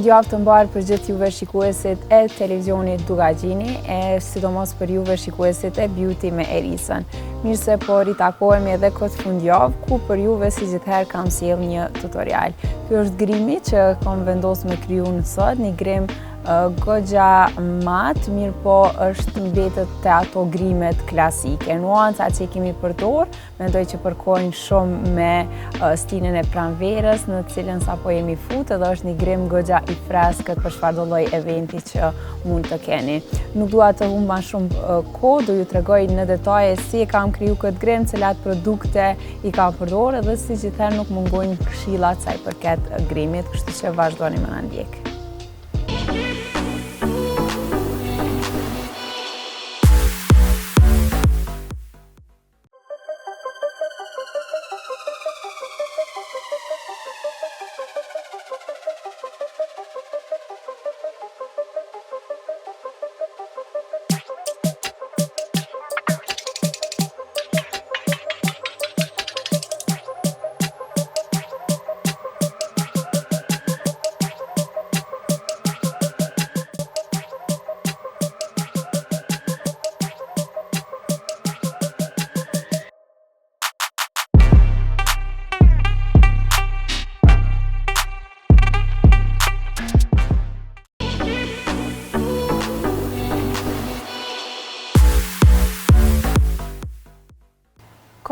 Fundjavë të mbarë për gjithë juve shikuesit e televizionit Dugagjini, sidomos për juve shikuesit e Beauty me Erisën. Mirë se po ritakohemi edhe këtë fundjavë, ku për juve si gjithherë kam sjellë një tutorial. Ky është grimi që kam vendosur me kriju në sot, një grim goxha mat, mirë po është mbetet te ato grimet klasike. Nuancat që i kemi përdor, mendoj që përkojnë shumë me stilin e pranverës, në cilën sapo jemi fut, edhe është një grim goxha i freskët për çfarëdo lloj eventi që mund të keni. Nuk dua të humb më shumë kohë, do ju tregoj në detaje si e kam kriju këtë grim, cilat produkte i kam përdorur, edhe si gjithherë nuk mungojnë këshillat sa i përket grimit, kështu që vazhdoni me na ndjek.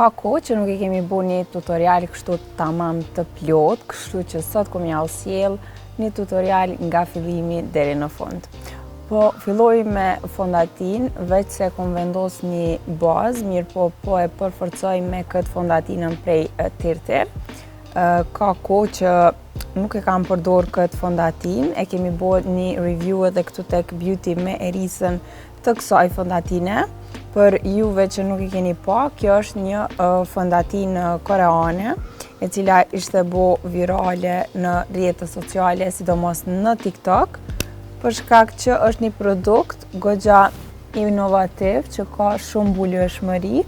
Ka kohë që nuk i kemi bu një tutorial kështu tamam të plot, kështu që sot kom ja sjell një tutorial nga fillimi deri në fund. Po filloj me fondatin, veç se kom vendos një bazë, mirë po e përforcoj me këtë fondatinën prej tërtër. Ka kohë që nuk e kam përdor këtë fondatin, e kemi bërë një review edhe këtu tek Beauty me Erisën të kësaj fondatine. Për juve që nuk i keni pa, kjo është një fondatinë koreane, e cila ishte bo virale në rrjetet sociale, sidomos në TikTok, për shkak që është një produkt goxha inovativ që ka shumë mbuljeshmëri,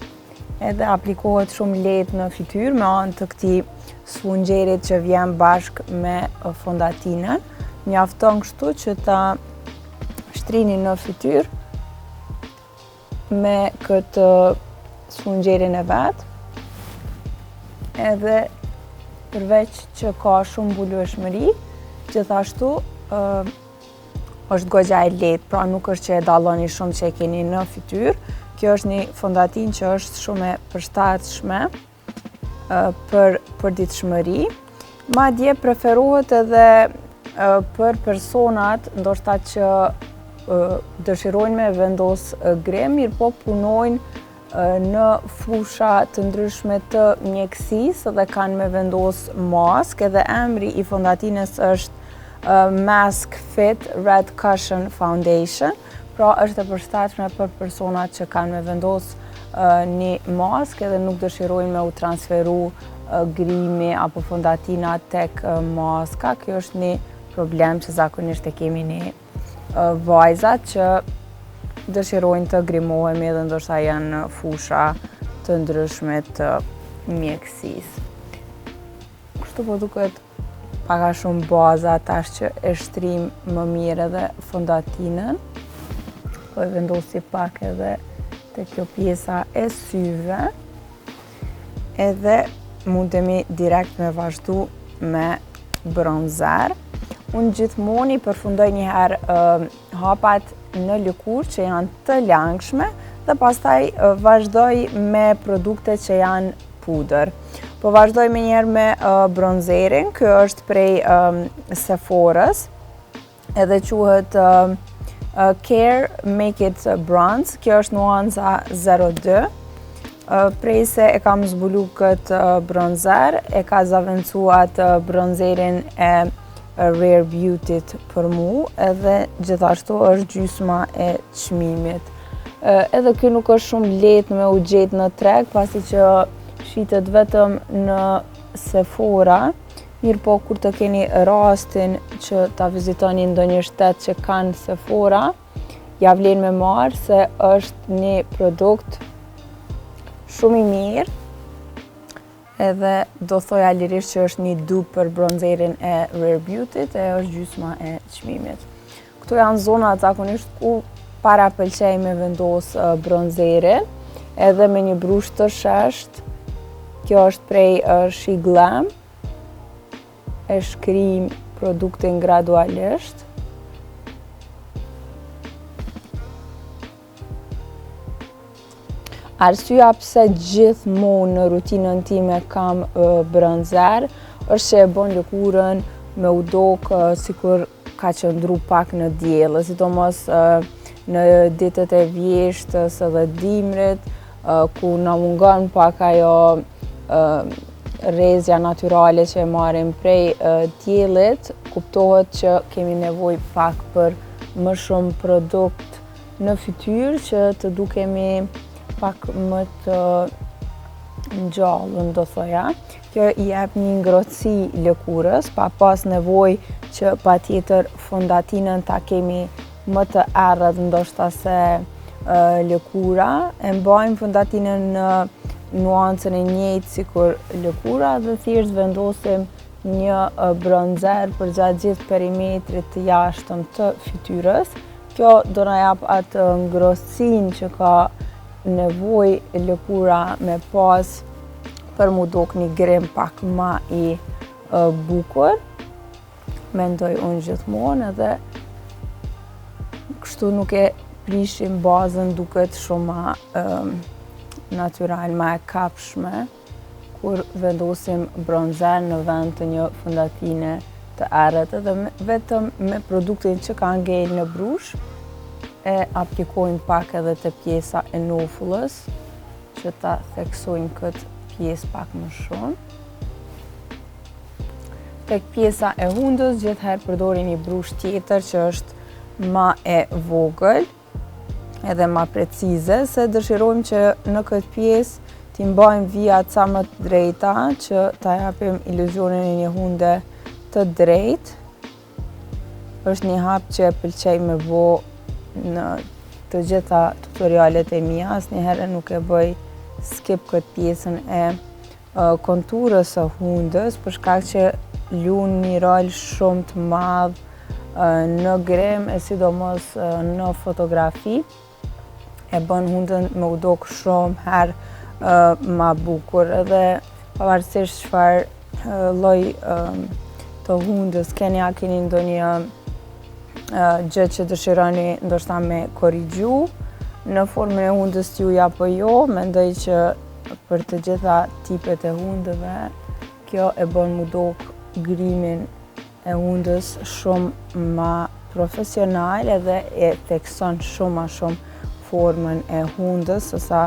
edhe aplikohet shumë lehtë në fytyrë me anë të këtij sfungjerit që vjen bashk me fondatinën. Mjafton kështu që ta shtrini në fytyrë me këtë sfungjerin e vet, edhe përveç që ka shumë mbuljeshmëri, gjithashtu është goxha e lehtë, pra nuk është që e dalloni shumë që e keni në fytyrë. Kjo është një fondatin që është shumë e përshtatshme për përditshmëri. Madje preferohet edhe për personat ndoshta që dëshirojnë me vendos grim, mirë po punojnë në fusha të ndryshme të mjekësisë dhe kanë me vendos mask, edhe emri i fondatinës është Mask Fit Red Cushion Foundation, pra është e përshtatshme për personat që kanë me vendos një mask edhe nuk dëshirojnë me u transferu grimi apo fondatina tek maska. Kjo është një problem që zakonisht e kemi një vajzat që dëshirojnë të grimohemi edhe ndoshta janë në fusha të ndryshme të mjekësisë. Kështu po duket paka shumë baza tash që e shtrim më mirë edhe fondatinën. Po e vendosi pak edhe te kjo pjesa e syve. Edhe mundemi direkt me vazhdu me bronzer. Unë gjithmoni përfundoj njëherë hapat në lëkurë që janë të langshme dhe pastaj vazhdoj me produkte që janë pudër. Po vazhdoj me njerë me bronzerin, kjo është prej Sephorës, edhe quhet Care Make It Bronze, kjo është nuanca 02. Prej se e kam zbulu këtë bronzer, e ka zavencuat bronzerin e Rare Beauty për mu, edhe gjithashtu është gjysma e çmimit. Edhe kjo nuk është shumë lehtë me u gjetë në treg, pasi që shitet vetëm në Sephora, mirë po kur të keni rastin që ta vizitoni ndonjë shtet që kanë Sephora, ja vlen me marrë se është një produkt shumë i mirë, edhe do thoja lirisht që është një dupe për bronzerin e Rare Beauty't e është gjysma e çmimit. Këto janë zonat zakonisht ku para pëlqej me vendos bronzerin, edhe me një brush të shesht. Kjo është prej She Glam, e shkrim produktin gradualisht. Arsyeja pse gjithmonë në rutinën time kam bronzer është që e bën lëkurën me u dok sikur ka qëndru pak në diell, sidomos në ditët e vjeshtës edhe dimrit, ku na mungon pak ajo rrezja natyrale që e marrim prej diellit, kuptohet që kemi nevojë pak për më shumë produkt në fytyrë që të dukemi pak më të ngjallën, do thoja. Kjo I jep një ngrohtësi lëkurës, pa pas nevojë që patjetër fondatinën ta kemi më të errët ndoshta se lëkura. E mbajmë fondatinën në nuancën e njëjtë sikur lëkura dhe thjesht vendosim një bronzer përgjatë gjithë perimetrit të jashtëm të fytyrës. Kjo do na jap atë ngrohtësinë që ka nevojë lëkura me pas për mu dok një grim pak ma I bukur. Mendoj unë gjithmonë, edhe kështu nuk e prishim bazën, duket shumë ma natyral, ma e kapshme, kur vendosim bronzer në vend të një fondatine të errët, edhe vetëm me produktin që ka ngel në brush, e aplikojmë pak edhe të pjesa e nofullës, që ta theksojmë këtë pjesë pak më shumë. Tek pjesa e hundës, gjithherë përdori një brush tjetër që është ma e vogël, edhe ma precize, se dëshirojmë që në këtë pjesë t'i mbajmë vijat sa më të drejta, që ta japim iluzionin e një hunde të drejtë. Është një hap që pëlqej me bo në të gjitha tutorialet e mia, asnjëherë nuk e bëj skip këtë pjesën e konturës së hundës, për shkak që luan një rol shumë të madh në grim e sidomos në fotografi. E bën hundën me u dok shumë herë ma bukur, edhe pavarësisht çfarë lloj të hundës keni ndonjë gjë që dëshironi ndoshta me korrigju në formën e hundës tuaj apo jo, mendoj që për të gjitha tipet e hundëve kjo e bën mu dok grimin e hundës shumë ma profesional, edhe e thekson shumë ma shumë formën e hundës, sesa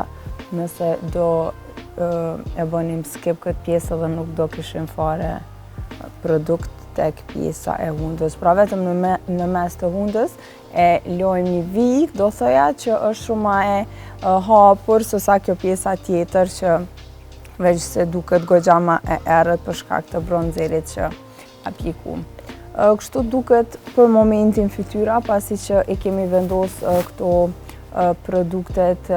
nëse do e bënim skip këtë pjesë dhe nuk do kishim fare produkt tek pjesa e hundës. Pra vetëm në mes të hundës e lojmë një vijë, do thoja që është shumë ma e hapur sesa kjo pjesa tjetër që veç se duket goxha ma e errët për shkak të bronzerit që aplikum. Kështu duket për momentin fytyra, pasi që I kemi vendos këto produktet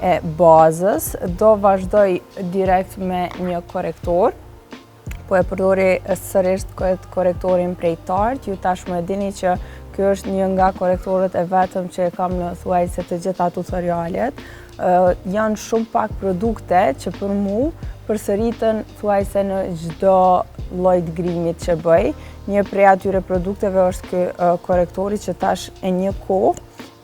e bazës. Do vazhdoj direkt me një korektor, po e përdori sërisht këtë korektorin prej Tarte. Ju tashmë e dini që kjo është një nga korektorët e vetëm që e kam në thuajse të gjitha tutorialet. Janë shumë pak produkte që për mu përsëritën thuajse në çdo lloj grimit që bëj. Një prej atyre produkteve është ky korektori që tash e një kohë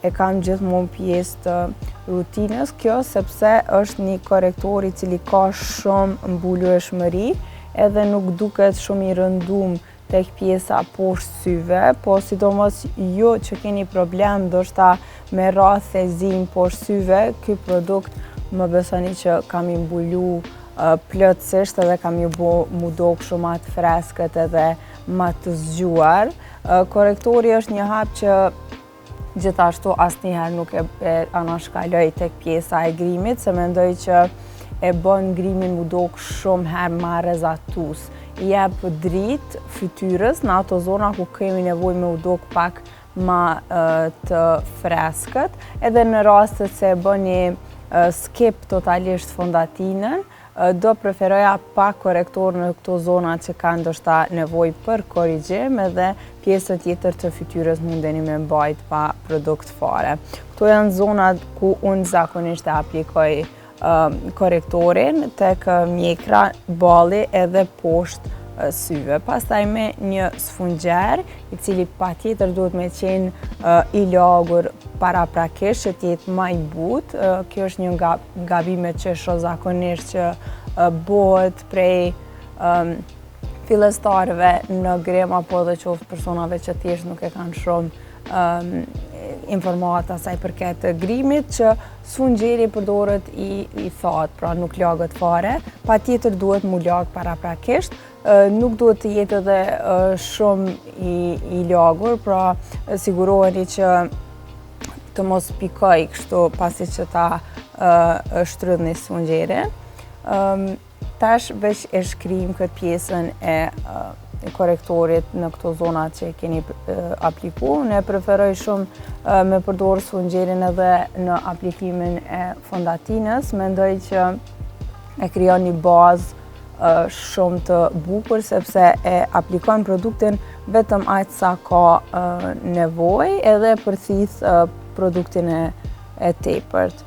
e kam gjithmonë pjesë të rutinës. Kjo sepse është një korektor I cili ka shumë mbulueshmëri, edhe nuk duket shumë I rëndum tek pjesa poshtë syve, po sidomos jo që keni problem ndoshta me rrath thezim poshtë syve, ky produkt më besoni që kam I mbulu plotësisht edhe kam I bo mu dok shumë ma të freskët edhe ma të zgjuar. Korektori është një hap që gjithashtu asnjëherë nuk e anashkaloj tek pjesa e grimit, se mendoj që e bën grimin mu dok shumë herë ma rrezatus. I jep dritë fytyrës në ato zona ku kemi nevojë me u dok pak ma të freskët, edhe në rastet se e bëni skip totalisht fondatinën, do preferoja pak korektor në këto zona që ka ndoshta nevojë për korrigjim edhe pjesën tjetër të fytyrës mundeni me mbajt pa produkt fare. Këto janë zonat ku unë zakonisht e aplikoj korektorin tek mjekra, balli edhe poshtë syve. Pastaj me një sfungjer, i cili patjetër duhet me qenë i lagur paraprakisht që t'jetë më i butë. Kjo është një nga gabimet që shoh zakonisht që bëhet prej fillestarëve në grem apo edhe qoftë personave që thjesht nuk e kanë shumë informata saj përket grimit, që sfungjeri përdoret i thatë, pra nuk lagët fare, patjetër duhet mu lag paraprakisht, nuk duhet të jetë edhe shumë i lagur, pra siguroheni që të mos pikoj kështu pasi që ta shtrydhni sfungjerin. Tash veç e shkrim këtë pjesën e korektorit në këto zonat që keni apliku. Ne preferoj shumë me përdorë sfungjerin edhe në aplikimin e fondatinës. Mendoj që e krijon një bazë shumë të bukur sepse e aplikon produktin vetëm aq sa ka nevojë edhe përthith produktin e tepërt.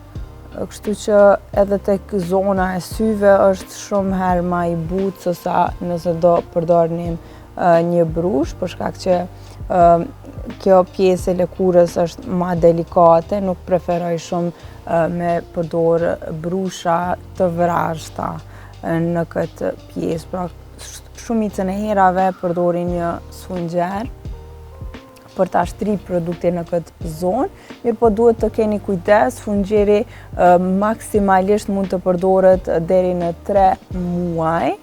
Kështu që edhe tek zona e syve është shumë herë më i butë se sa nëse do përdornim një brush, për shkak që kjo pjesë e lëkurës është më delikate, nuk preferoj shumë me përdor brusha të vrazhta në këtë pjesë. Pra, shumicën e herave përdorin një sfungjer për ta shtri produktin në këtë zonë, mirë po duhet të keni kujdes, sfungjeri maksimalisht mund të përdoret deri në 3 muaj,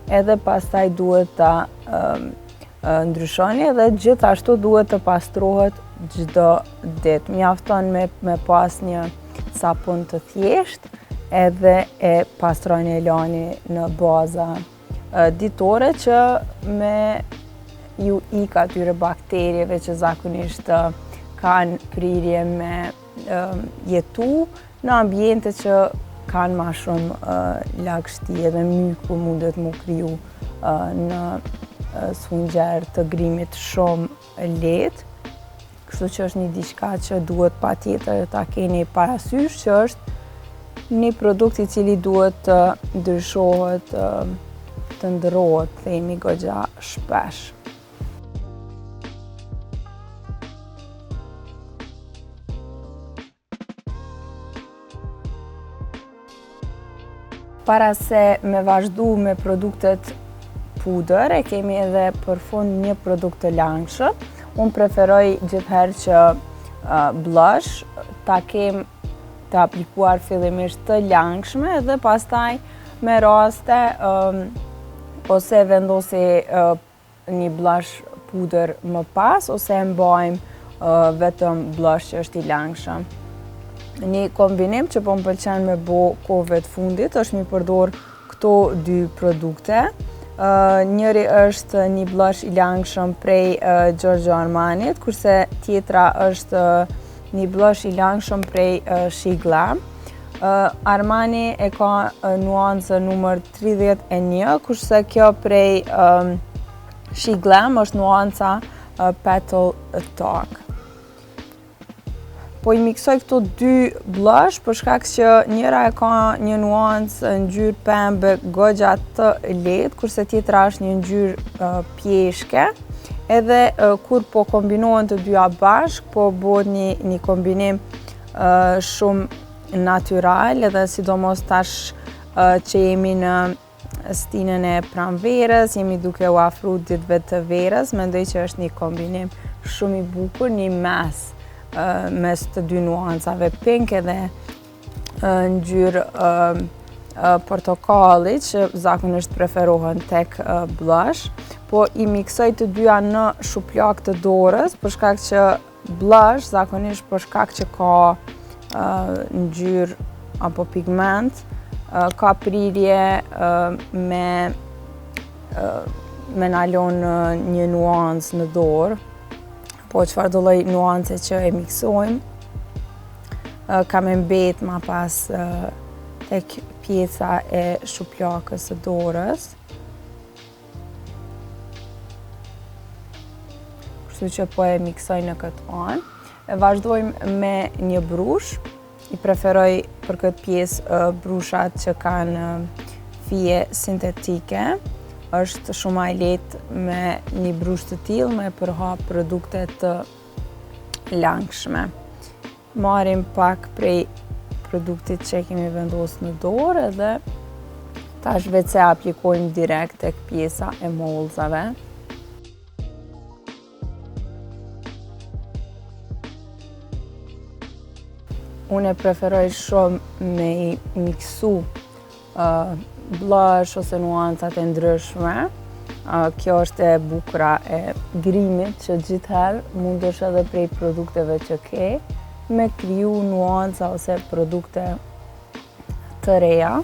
edhe pastaj duhet ta ndryshoni edhe gjithashtu duhet të pastrohet çdo ditë. Mjafton me pas një sapun të thjesht edhe e pastroni e lani në baza ditore që me ju ik atyre bakterieve që zakonisht kanë prirje me jetu në ambiente që kanë ma shumë lagështi edhe myku mundet mu kriju në sfungjer të grimit shumë lehtë. Kështu që është një diçka që duhet patjetër ta keni parasysh që është një produkt i cili duhet të ndryshohet, të ndërrohet, themi goxha shpesh. Para se me vazhdu me produktet pudër, e kemi edhe për fund një produkt të langshëm. Unë preferoj gjithherë që blush ta kem të aplikuar fillimisht të langshme dhe pastaj me raste ose vendosi një blush pudër më pas ose mbajmë vetëm blush që është i langshëm. Një kombinim që po më pëlqen me bo kohëve të fundit është mi përdor këto dy produkte. Njëri është një blush i langshëm prej Giorgio Armanit, kurse tjetra është një blush i langshëm prej She Glam. Armani e ka nuancën numër 31, kurse kjo prej She Glam është nuanca Petal Talk. Po i miksoj këto dy blush për shkak që njëra e ka një nuancë ngjyrë pembe goxha të lehtë, kurse tjetra është një ngjyrë pjeshke. Edhe kur po kombinohen të dyja bashk, po bëhet një kombinim shumë natyral, edhe sidomos tash që jemi në stinën e pranverës, jemi duke u afru ditëve të verës, mendoj që është një kombinim shumë i bukur, një mes të dy nuancave pink edhe ngjyrë portokalli që zakonisht preferohen tek blush, po i miksoj të dyja në shuplak të dorës për shkak që blush zakonisht për shkak që ka ngjyrë apo pigment ka prirje me nalon një nuancë në dorë. Po çfarë do lloj nuance që e miksojmë, ka me mbet ma pas tek pjesa e shuplakës së dorës. Kështu që po e miksoj në këtë anë. E vazhdojmë me një brush. I preferoj për këtë pjesë brushat që kanë fije sintetike. Është shumë më lehtë me një brush të tillë me përhap produkte të langshme. Marrim pak prej produktit që kemi vendosur në dorë dhe tash vetë aplikojmë direkt tek pjesa e mollzave. Unë e preferoj shumë me i miksu blush ose nuancat e ndryshme. Kjo është e bukura e grimit që gjithherë mundesh edhe prej produkteve që ke me kriju nuanca ose produkte të reja.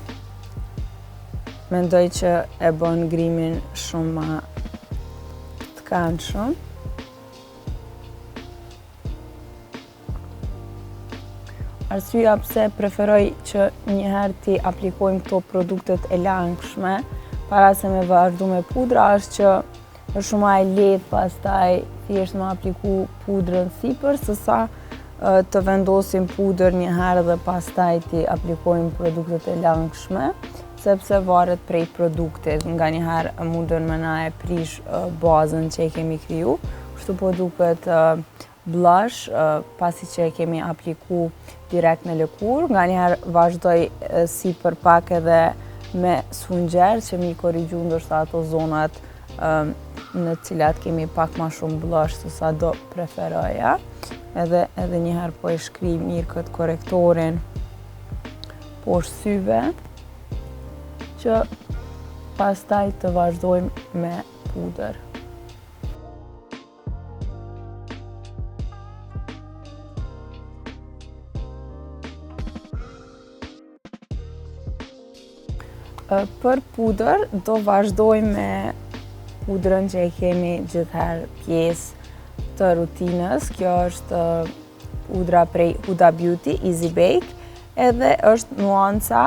Mendoj që e bën grimin shumë më të këndshëm. Arsyeja pse preferoj që njëherë ti aplikojmë këto produktet e langshme para se me vazhdu me pudra është që është shumë më e lehtë pastaj thjesht me apliku pudrën sipër sesa të vendosim pudër njëherë dhe pastaj ti aplikojmë produktet e langshme, sepse varet prej produktit. Nganjëherë mundën me na e prish bazën që e kemi kriju, kështu po duket blush pasi që e kemi apliku direkt në lëkurë, nganjëherë vazhdoj sipër pak edhe me sfungjer që mi korrigju ndoshta ato zonat në cilat kemi pak ma shumë blush se sa do preferoja. Edhe njëherë po e shkri mirë këtë korektorin poshtë syve që pastaj të vazhdojmë me pudër. Për pudër do vazhdojmë me pudrën që e kemi gjithherë pjesë të rutinës. Kjo është pudra prej Huda Beauty, Easy Bake, edhe është nuanca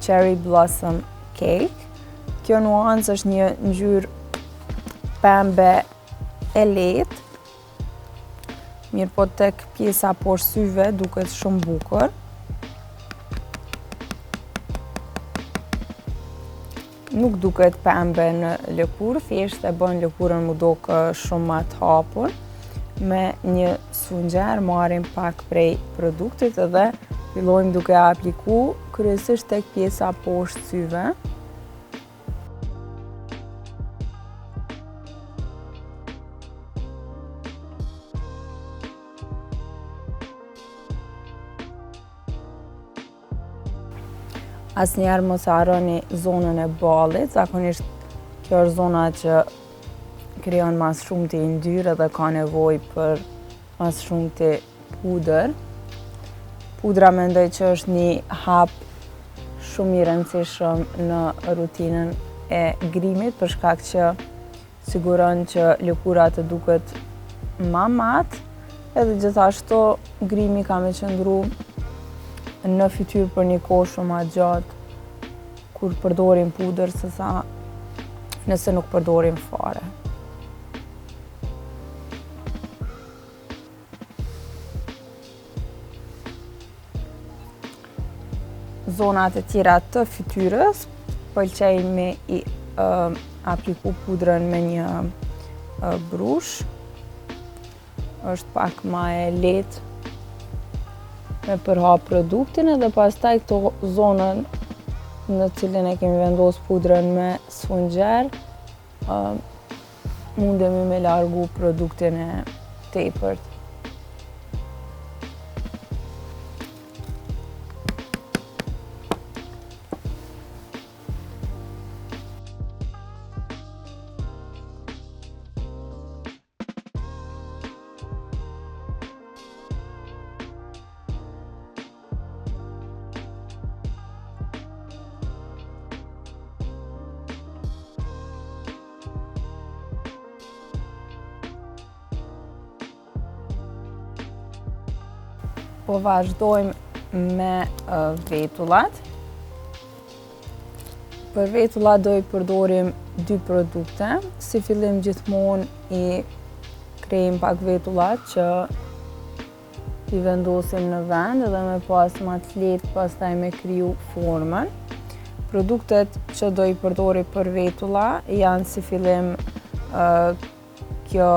Cherry Blossom Cake. Kjo nuancë është një ngjyrë pembe e lehtë. Mirë po tek pjesa poshtë syve duket shumë bukur. Nuk duket pembe në lëkurë, thjesht e bën lëkurën mu duke shumë më të hapur. Me një sfungjer marrim pak prej produktit edhe fillojmë duke apliku kryesisht tek pjesa poshtë syve. Asnjëherë mos harroni zonën e ballit, zakonisht kjo është zona që krijon mas shumë të yndyrë dhe ka nevojë për mas shumë të pudër. Pudra mendoj që është një hap shumë i rëndësishëm në rutinën e grimit për shkak që siguron që lëkura të duket më matë edhe gjithashtu grimi ka me qëndru në fytyrë për një kohë shumë ma gjatë kur përdorim pudër sesa nëse nuk përdorim fare. Zonat e tjera të fytyrës pëlqej me i apliku pudrën me një brush. Është pak ma e lehtë me përhap produktin edhe pastaj këto zonën në cilën e kemi vendosur pudrën me sfungjer mundemi me largu produktin e tepërt. Po vazhdojmë me vetullat. Për vetulla do i përdorim 2 produkte. Si fillim gjithmonë i krejmë pak vetullat që i vendosim në vend edhe me pas ma të lehtë pastaj me kriju formën. Produktet që do i përdori për vetulla janë si fillim kjo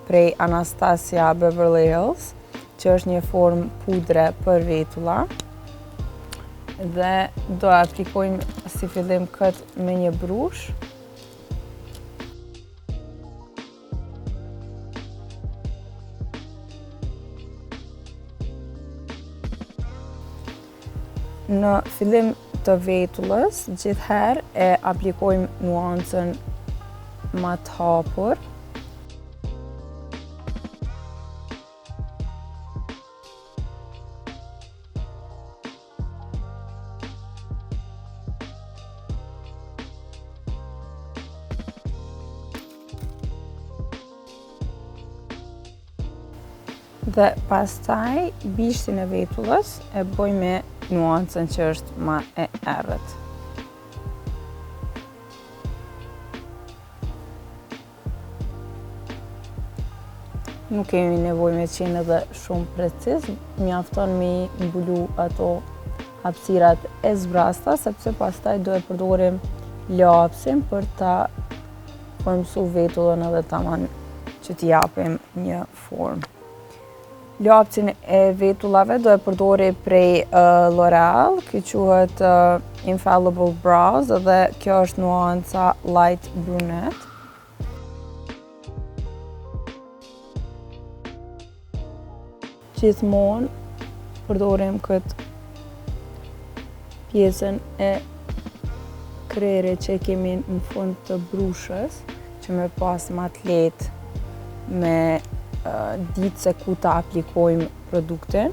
prej Anastasia Beverly Hills, që është një formë pudre për vetulla. Dhe do aplikojmë si fillim këtë me një brush. Në fillim të vetullës, gjithherë e aplikojmë nuancën ma të hapur. Dhe pastaj bishtin e vetullës e bëj me nuancën që është ma e errët. Nuk kemi nevojë me qenë edhe shumë preciz, mjafton me i mbulu ato hapësirat e zbrasta, sepse pastaj do e përdorim lapsin për ta formësu vetullën edhe tamam që t'i japim një formë. Lapsin e vetullave do e përdori prej L'Oreal, kjo quhet Infallible Brows dhe kjo është nuanca Light Brunette. Gjithmonë përdorim këtë pjesën e krere që kemi në fund të brushës, që me pas ma të lehtë me ditë se ku ta aplikojmë produktin.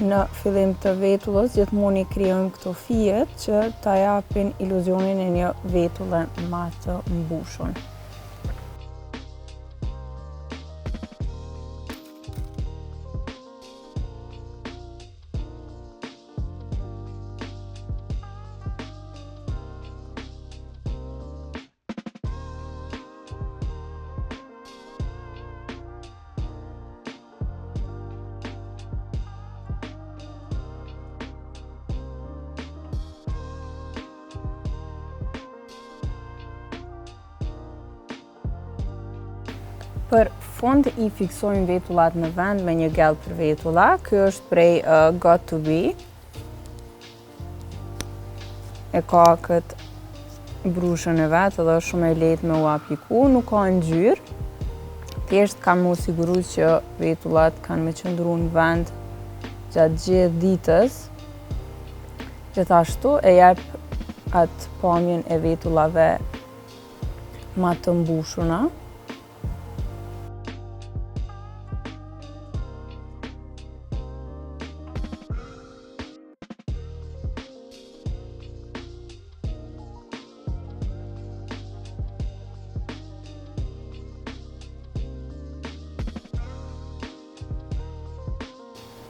Në fillim të vetullës, gjithmonë i krijojmë këto fijet që ta japin iluzionin e një vetulle ma të mbushur. Për fond i fiksojmë vetullat në vend me një gel për vetulla. Ky është prej Got To Be. E ka këtë brushën e vetë edhe është shumë e lehtë me u apliku, nuk ka ngjyrë. Thjesht kam u siguru që vetullat kanë me qëndru në vend gjatë gjithë ditës. Gjithashtu e jep atë pamjen e vetullave ma të mbushuna.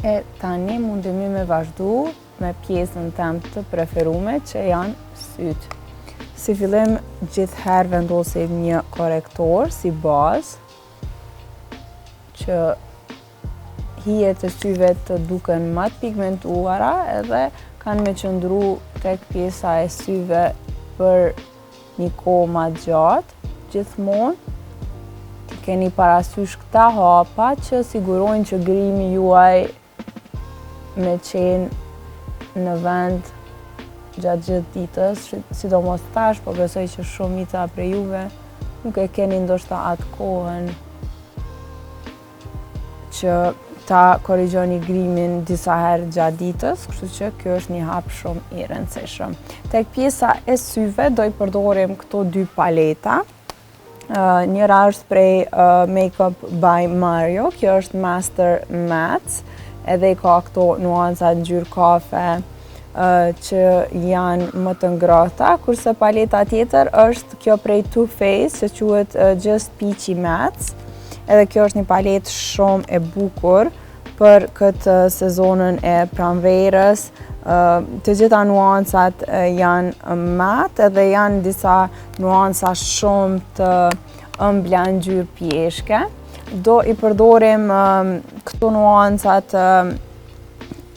E tani mundemi me vazhdu me pjesën tem të preferume që janë sytë. Si fillim gjithherë vendosim një korektor si bazë që hijet e syve të duken më të pigmentuara edhe kanë me qëndru tek pjesa e syve për një kohë më gjatë. Gjithmonë t'i keni parasysh këta hapa që sigurojnë që grimi juaj me qenë në vend gjatë gjithë ditës, sidomos tash, po besoj që shumica prej juve nuk e keni ndoshta atë kohën që ta korrigjoni grimin disa herë gjatë ditës, kështu që kjo është një hap shumë i rëndësishëm. Tek pjesa e syve do i përdorim këto dy paleta. Njëra është prej Makeup by Mario, kjo është Master Matte, edhe i ka këto nuanca ngjyrë kafe që janë më të ngrohta, kurse paleta tjetër është kjo prej Too Faced që quhet Just Peachy Matte, edhe kjo është një paletë shumë e bukur për këtë sezonën e pranverës. Të gjitha nuancat janë matë edhe janë disa nuanca shumë të ëmbla ngjyrë pjeshke. Do i përdorim këto nuancat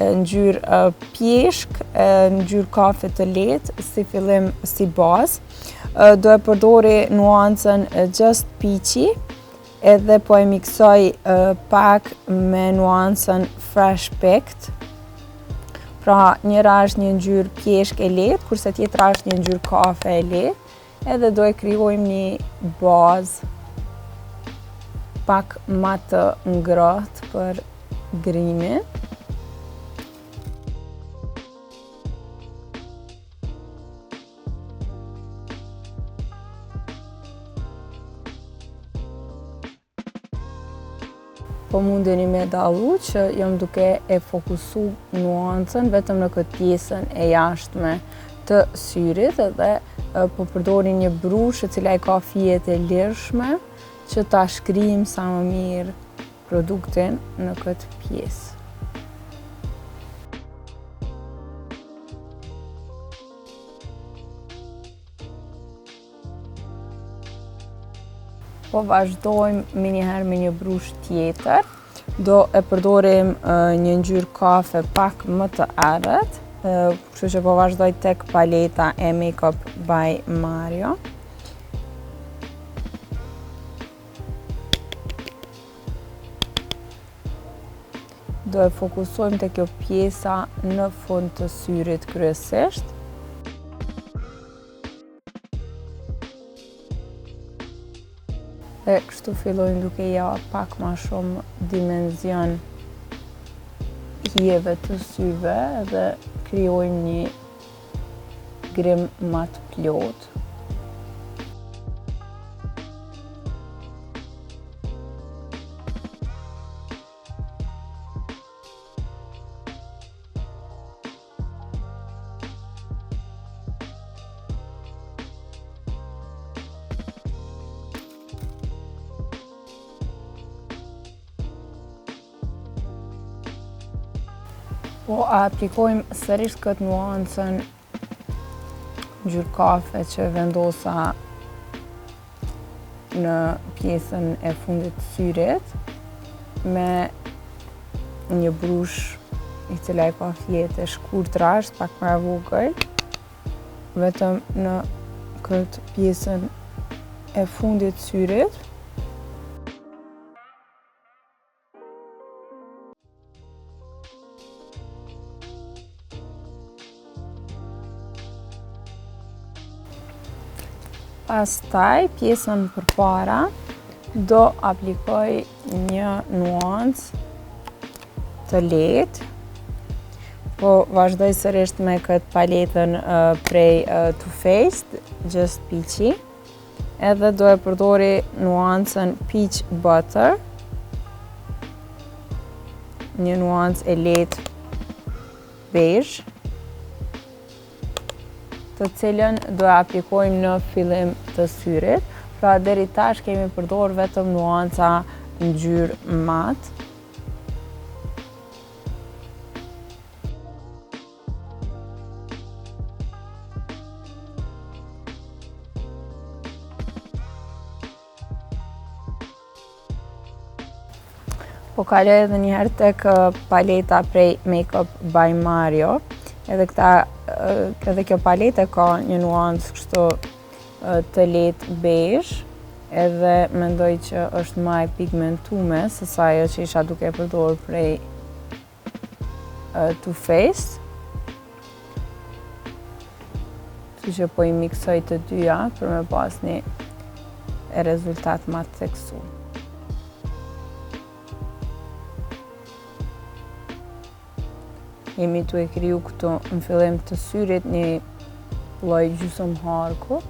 ngjyrë pjeshk, ngjyrë kafe të lehtë si fillim si bazë. Do e përdori nuancën Just Peachy edhe po e miksoj pak me nuancën Fresh Baked. Pra njëra është një ngjyrë pjeshk e lehtë, kurse tjetra është një ngjyrë kafe e lehtë, edhe do e krijojmë një bazë pak më të ngrohtë për grimin. Po mundeni me dallu që jam duke e fokusu nuancën vetëm në këtë pjesën e jashtme të syrit edhe po përdori një brush e cila e ka fijet e lirshme që ta shkrijmë sa më mirë produktin në këtë pjesë. Po vazhdojmë njëherë me një brush tjetër. Do e përdorim një ngjyrë kafe pak më të errët, kështu që po vazhdoj tek paleta e Makeup by Mario. Do e fokusojmë te kjo pjesa në fund të syrit kryesisht. E kështu fillojmë duke ja pak ma shumë dimenzion hijeve të syve dhe krijojmë një grim më të plotë. Po aplikojmë sërish këtë nuancën ngjyrë kafe që vendosa në pjesën e fundit të syrit me një brush i cila e ka fije të shkurtra, është pak më e vogël, vetëm në këtë pjesën e fundit të syrit. Pastaj, pjesën përpara, do aplikoj një nuancë të lehtë. Po vazhdoj sërish me këtë paletën prej Too Faced, Just Peachy. Edhe do e përdori nuancën Peach Butter. Një nuancë e lehtë beige, të cilën do e aplikojmë në fillim të syrit. Pra deri tash kemi përdorur vetëm nuanca ngjyrë mat. Po kaloj edhe njëherë tek paleta prej Makeup by Mario. Edhe kjo palete ka një nuancë kështu të lehtë beige, edhe mendoj që është më e pigmentume se sa ajo që isha duke e përdorur prej Too Faced. Kështu që po i miksoj të dyja për me pas një rezultat më të theksuar. Jemi tu e kriju këtu në fillim të syrit një lloj gjysmë harku.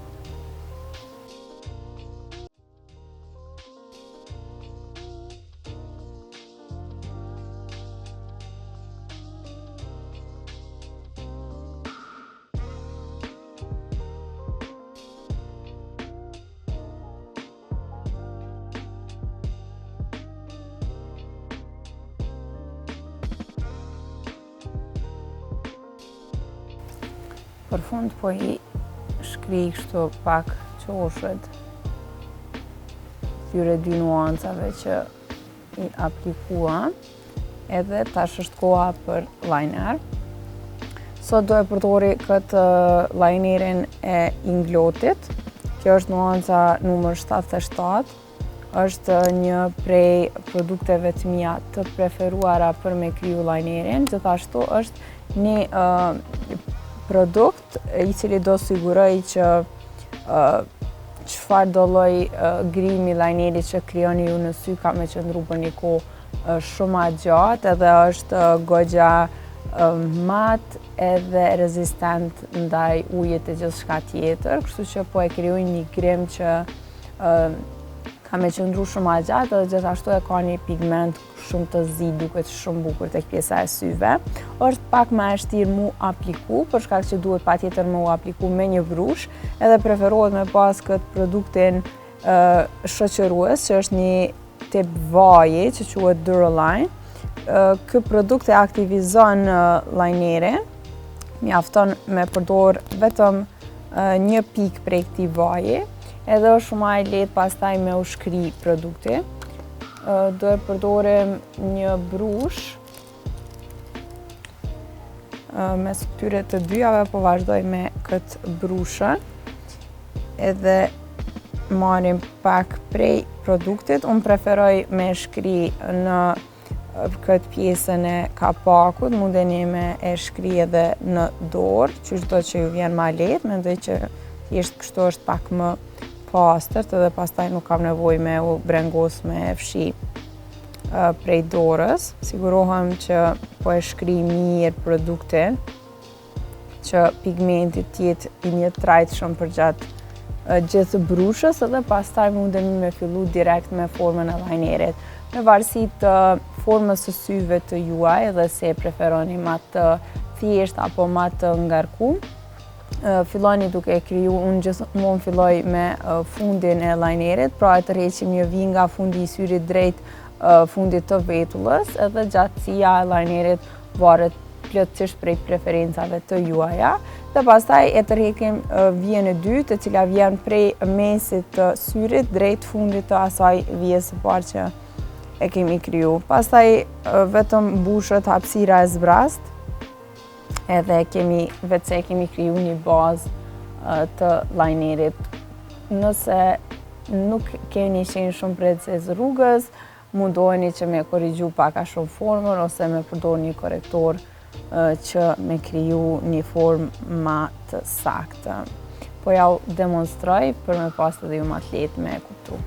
Për fund po i shkri kështu pak qoshet këtyre dy nuancave që i aplikua, edhe tash është koha për liner. Sot do e përdori këtë linerin e Inglotit. Kjo është nuanca numër 77. Është një prej produkteve të mia të preferuara për me kriju linerin. Gjithashtu është një produkt i cili do siguroj që çfarë do lloj grimi lineri që krijoni ju në sy ka me qëndru për një kohë shumë gjatë, edhe është goxha mat edhe rezistent ndaj ujit e gjithçka tjetër, kështu që po e krijoj një grim që ka me qëndru shumë gjatë edhe gjithashtu e ka një pigment shumë të zi, duket shumë bukur tek pjesa e syve. Është pak më e vështirë mu apliku, për shkak që duhet patjetër mu apliku me një brush, edhe preferohet me pas këtë produktin shoqërues, që është një tip vaji që quhet Duraline. Ky produkt e aktivizon linerin, mjafton me përdor vetëm një pikë prej këtij vaji, edhe është shumë e lehtë pastaj me u shkri produkti. Do e përdorim një brush mes këtyre të dyjave, po vazhdoj me këtë brushën, edhe marrim pak prej produktit. Unë preferoj me shkri në këtë pjesën e kapakut, mundeni me e shkri edhe në dorë, çdo që ju vjen më lehtë, mendoj që thjesht kështu është pak më pastërt, edhe pastaj nuk kam nevojë me u brengos me fshi prej dorës. Sigurohem që po e shkri mirë produktin, që pigmenti t'jetë i një trajtshëm përgjatë gjithë brushës, edhe pastaj mundemi me fillu direkt me formën e linerit. Me varësi të formës së syve të juaj dhe se preferoni ma të thjesht apo ma të ngarkum, filloni duke kriju, unë gjithmonë filloj me fundin e linerit, pra e tërheqim një vi nga fundi i syrit drejt fundit të vetullës, edhe gjatësia e linerit varet plotësisht prej preferencave të juaja, dhe pastaj e tërheqim vijën e dytë, e cila vjen prej mesit të syrit drejt fundit të asaj vijës së parë që e kemi kriju. Pastaj vetëm mbushet hapësira e zbrast, edhe vetë se kemi kriju një bazë të linerit. Nëse nuk keni qenë shumë precez rrugës, mundoheni që me korrigju pak a shumë formën, ose me përdor një korrektor që me kriju një formë ma të saktë. Po ja u demonstroj për me pas edhe ju ma të lehtë me kuptu.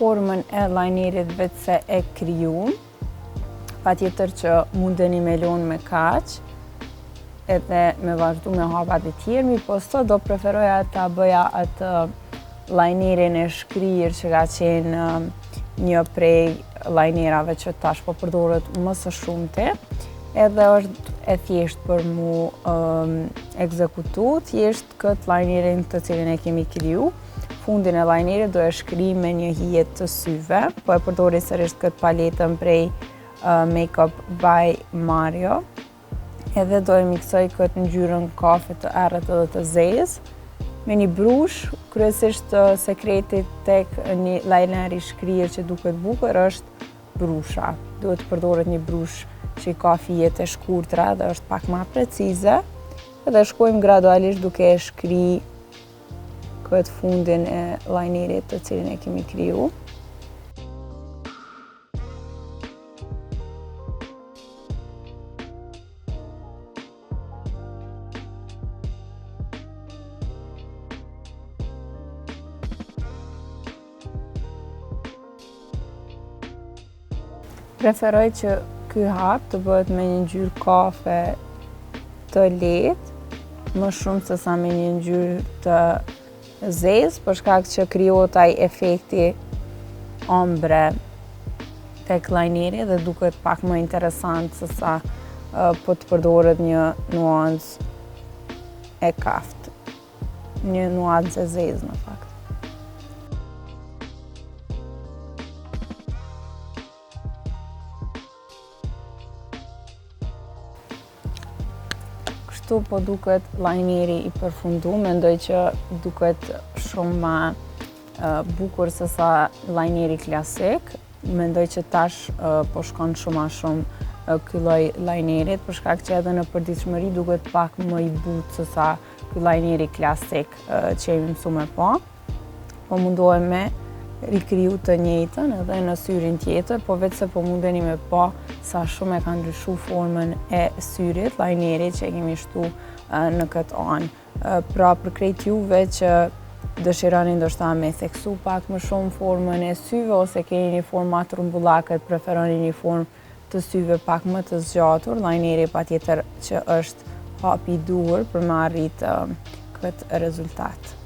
Formën e linerit vetë se e kriju, patjetër që mundeni me lënë me kaq, edhe me vazhdu me hapat e tjerë, po sot do preferoja ta bëja atë linerin e shkrir që ka qenë një prej linerave që tash po përdoret më së shumti, edhe është e thjesht për mu ekzekutu, thjesht këtë linerin të cilin e kemi kriju. Fundin e linerit do e shkri me një hije të syve, po e përdori sërish këtë paletën prej Makeup by Mario, edhe do e miksoj këtë ngjyrën kafe të errët edhe të zezë, me një brush. Kryesisht sekreti tek një liner i shkrir që duket bukur është brusha. Duhet të përdoret një brush që i ka fijet e shkurtra dhe është pak ma precize, edhe shkojmë gradualisht duke e shkri këtë fundin e linerit të cilin e kemi kriju. Preferoj që ky hap të bëhet me një ngjyrë kafe të lehtë, më shumë se sa me një ngjyrë të zezë, për shkak që krijohet ai efekti ombre tek lajneri dhe duket pak më interesant se sa po të përdoret një nuancë e kaftë, një nuancë e zezë në fakt. Kështu po duket lajneri i përfunduar, mendoj që duket shumë më bukur se sa lajneri klasik. Mendoj që tash po shkon shumë ma shumë ky lloj lajnerit, për shkak që edhe në përditshmëri duket pak më i butë se sa ky lajneri klasik që jemi mësuar me pa. Po mundohem me rikriju të njëjtën edhe në syrin tjetër, po vetë se po mundeni me pa sa shumë e ka ndryshu formën e syrit, lajnerit që e kemi shtu në këtë anë. Pra për krejt juve që dëshironi ndoshta me theksu pak më shumë formën e syve ose keni një formë ma trumbullakët, preferoni një formë të syve pak më të zgjatur, lajneri patjetër që është hapi i duhur për me arrit këtë rezultat.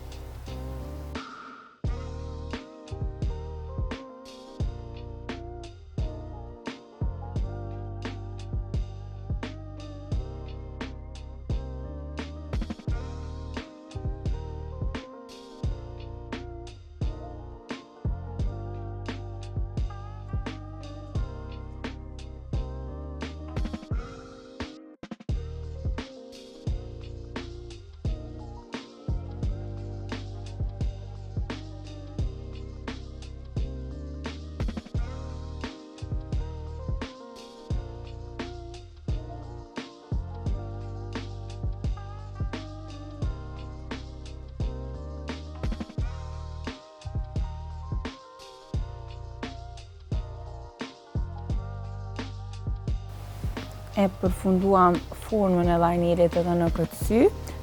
E përfunduam formën e lajnerit edhe në këtë sy.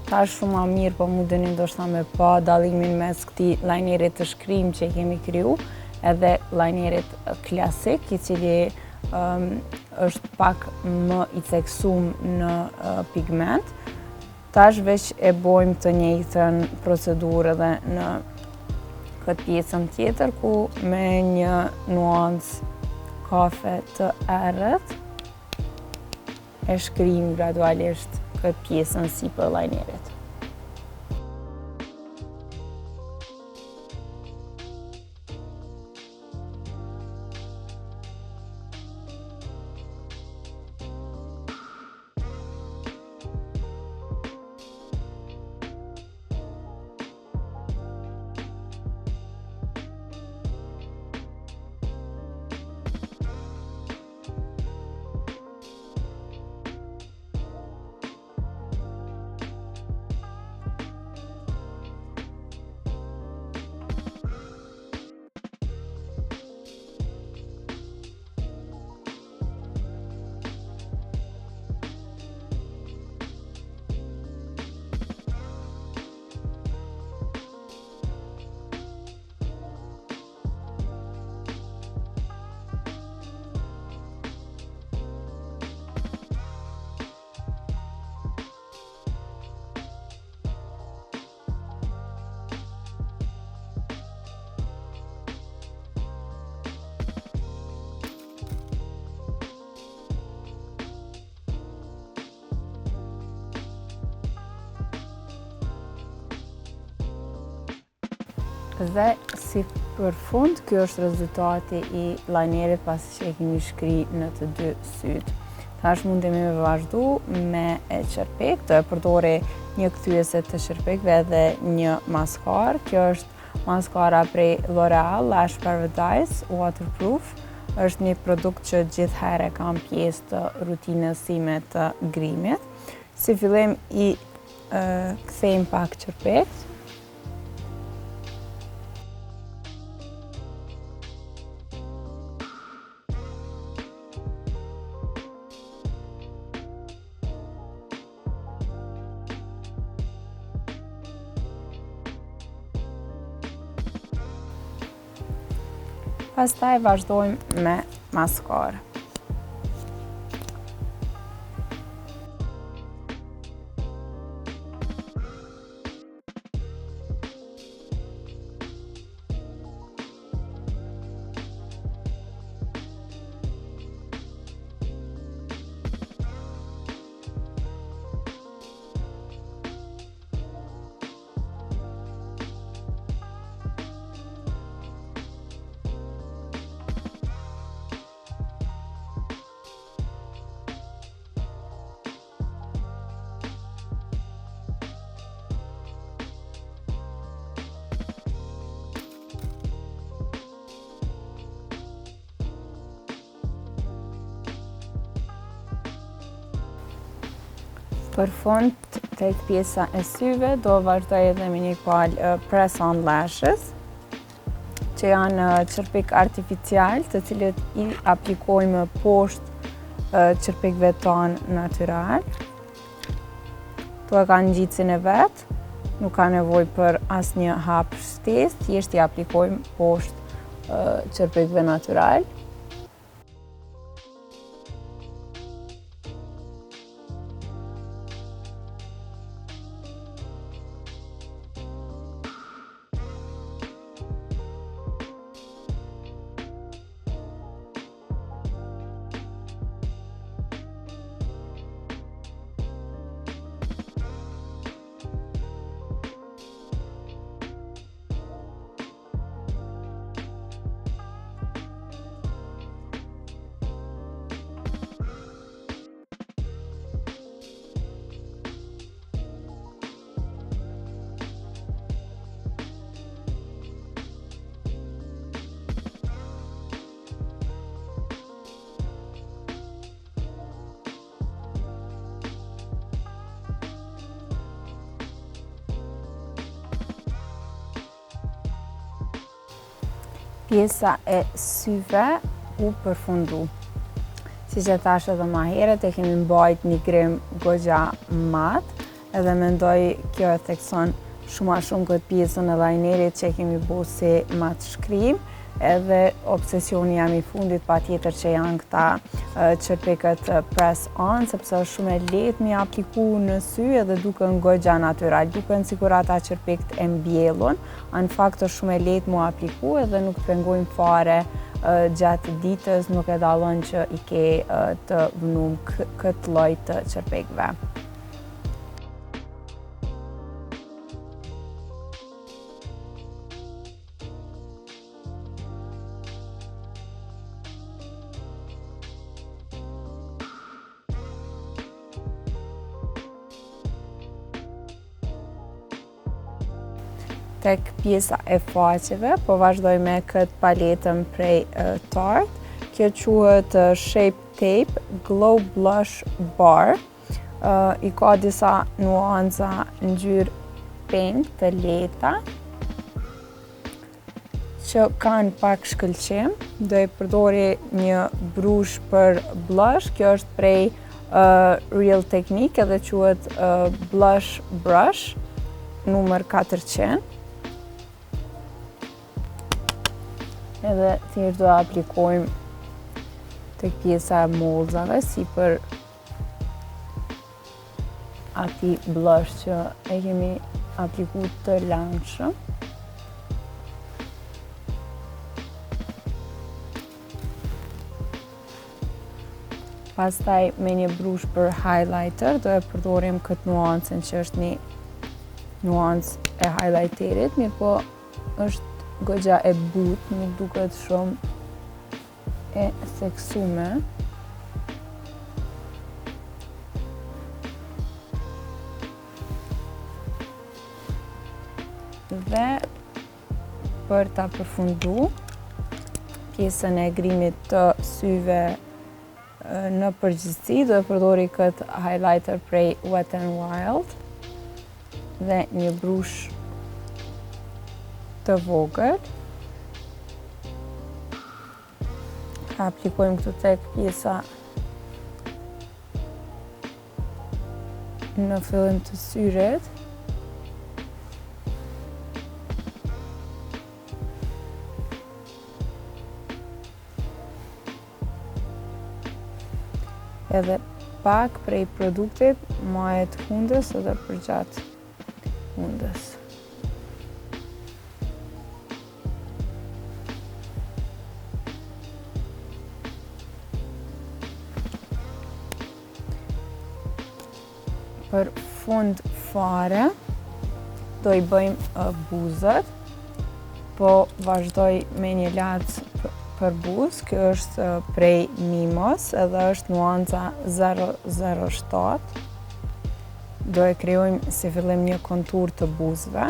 Tash shumë ma mirë po mundeni ndoshta me pa dallimin mes këtij lajnerit të shkrim që i kemi kriju edhe lajnerit klasik, i cili është pak më i theksum në pigment. Tash veç e bojmë të njëjtën procedurë edhe në këtë pjesën tjetër, ku me një nuancë kafe të errët e shkrim gradualisht këtë pjesën sipër lajnerit. Dhe si përfund, ky është rezultati i lajnerit pasi që e kemi shkri në të dy sytë. Tash mundemi me vazhdu me qerpek, të e përdori një kthyese të qerpekve dhe një maskarë. Kjo është maskara prej L'Oreal Lash Paradise Waterproof. Është një produkt që gjithherë kam pjesë të rutinës sime të grimit. Si fillim i kthejmë pak qerpek. Pastaj vazhdojmë me maskarë. Për fund, tek pjesa e syve, do vazhdoj edhe me një palë press-on lashes, që janë qërpik artificial, të cilët i aplikojmë poshtë qërpikve tonë natyral. Tu e kanë ngjitsin e vetë, nuk ka nevojë për asnjë hap shtesë, thjesht i aplikojmë poshtë qërpikve natyral. Pjesa e syve u përfundu. Si që thash edhe ma herët, e kemi mbajt një grim goxha mat, edhe mendoj kjo e thekson shumë këtë pjesën e lajnerit që kemi bo si mat shkrim, edhe obsesioni jam i fundit pa tjetër që janë këta qërpikët press-on, sepse është shumë e lehtë mi apliku në sy edhe duken goxha natyral, duken sikur ata qërpikët e mbjellun, në fakt është shumë e lehtë mu apliku edhe nuk të pengojmë fare gjatë ditës, nuk e dallon që i ke të vënum këtë lloj të qërpikëve. Tek pjesa e faqeve, po vazhdoj me këtë paletën prej Tarte. Kjo quhet Shape Tape Glow Blush Bar. I ka disa nuanca ngjyrë pink të lehta, që kanë pak shkëlqim. Do i përdori një brush për blush, kjo është prej Real Technique edhe quhet Blush Brush, numër 400. Edhe thjesht do aplikojmë tek pjesa e mollzave si për ati blush që e kemi apliku të langshëm. Pastaj me një brush për highlighter do e përdorim këtë nuancën që është një nuancë e highlighterit, mirë po është goxha e butë, nuk duket shumë e theksume. Dhe për ta përfundu pjesën e grimit të syve në përgjithësi, do e përdori këtë highlighter prej Wet n Wild dhe një brush të vogël. Aplikojmë këtu tek pjesa në fillim të syrit. Edhe pak prej produktit majet hundës edhe përgjat hundës. Për fund fare, do i bëjmë buzët, po vazhdoj me një lacë për buzë, kjo është prej Mimos, edhe është nuanca 007. Do e krijojmë si fillim një kontur të buzëve.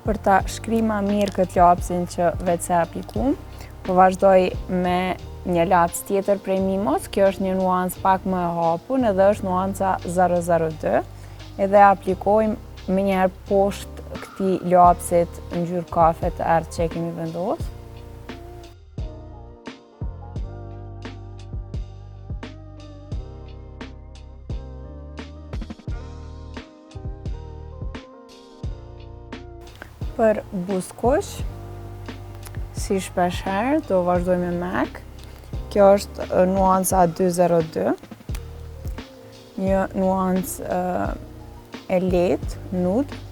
për ta shkri ma mirë këtë lapsin që veç se aplikum, po vazhdoj me një laps tjetër prej Mimos. Kjo është një nuancë pak më e hapun edhe është nuanca 002. Edhe aplikojmë më njëherë poshtë këtij lapsit në ngjyrë kafe të errët që e kemi vendosur. Për buzëkuq, si shpesh herë, do vazhdoj me MAC. Kjo është nuanca 202. Një nuancë e lehtë, nude.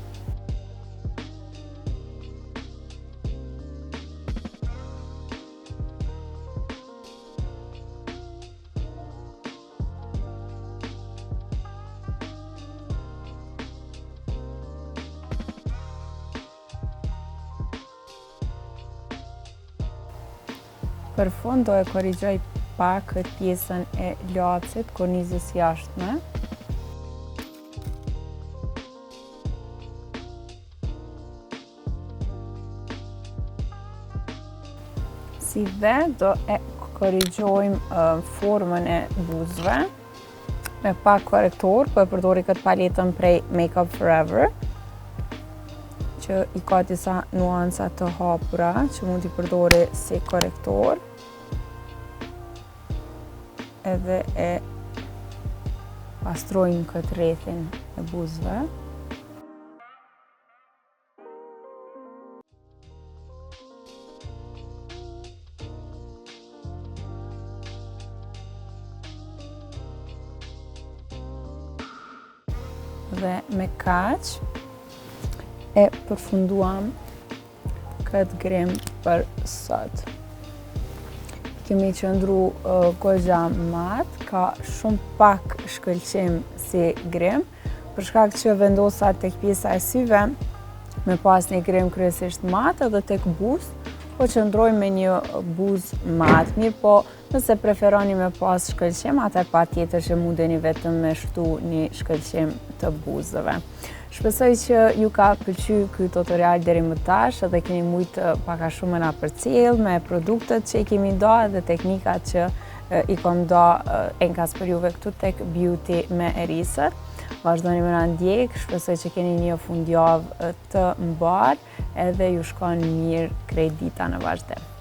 Për fund do e korrigjoj pak këtë pjesën e lapsit, kornizës jashtme. Si dhe do e korrigjojmë formën e buzëve me pak korrektor, po e përdori këtë paletën prej Makeup Forever, që i ka disa nuanca të hapura që mund t'i përdori si korrektor. Edhe e pastrojmë këtë rrethin e buzëve. Dhe me kaq e përfunduam këtë grim për sot. Kemi qëndru goxha mat, ka shumë pak shkëlqim si grim, për shkak që vendosa tek pjesa e syve me pas një grim kryesisht mat edhe tek buzë, po qëndroj me një buzë mat. Mirë po, nëse preferoni me pas shkëlqim, atëherë patjetër që mundeni vetëm me shtu një shkëlqim të buzëve. Shpresoj që ju ka pëlqyer ky tutorial deri më tash edhe keni mujtë pak a shumë na përcjell me produktet që i kemi nda edhe teknikat që i kam nda enkas për juve këtu tek Beauty me Erisër. Vazhdoni me na ndjek, shpresoj që keni një fundjavë të mbar edhe ju shkon mirë krejt dita në vazhdim.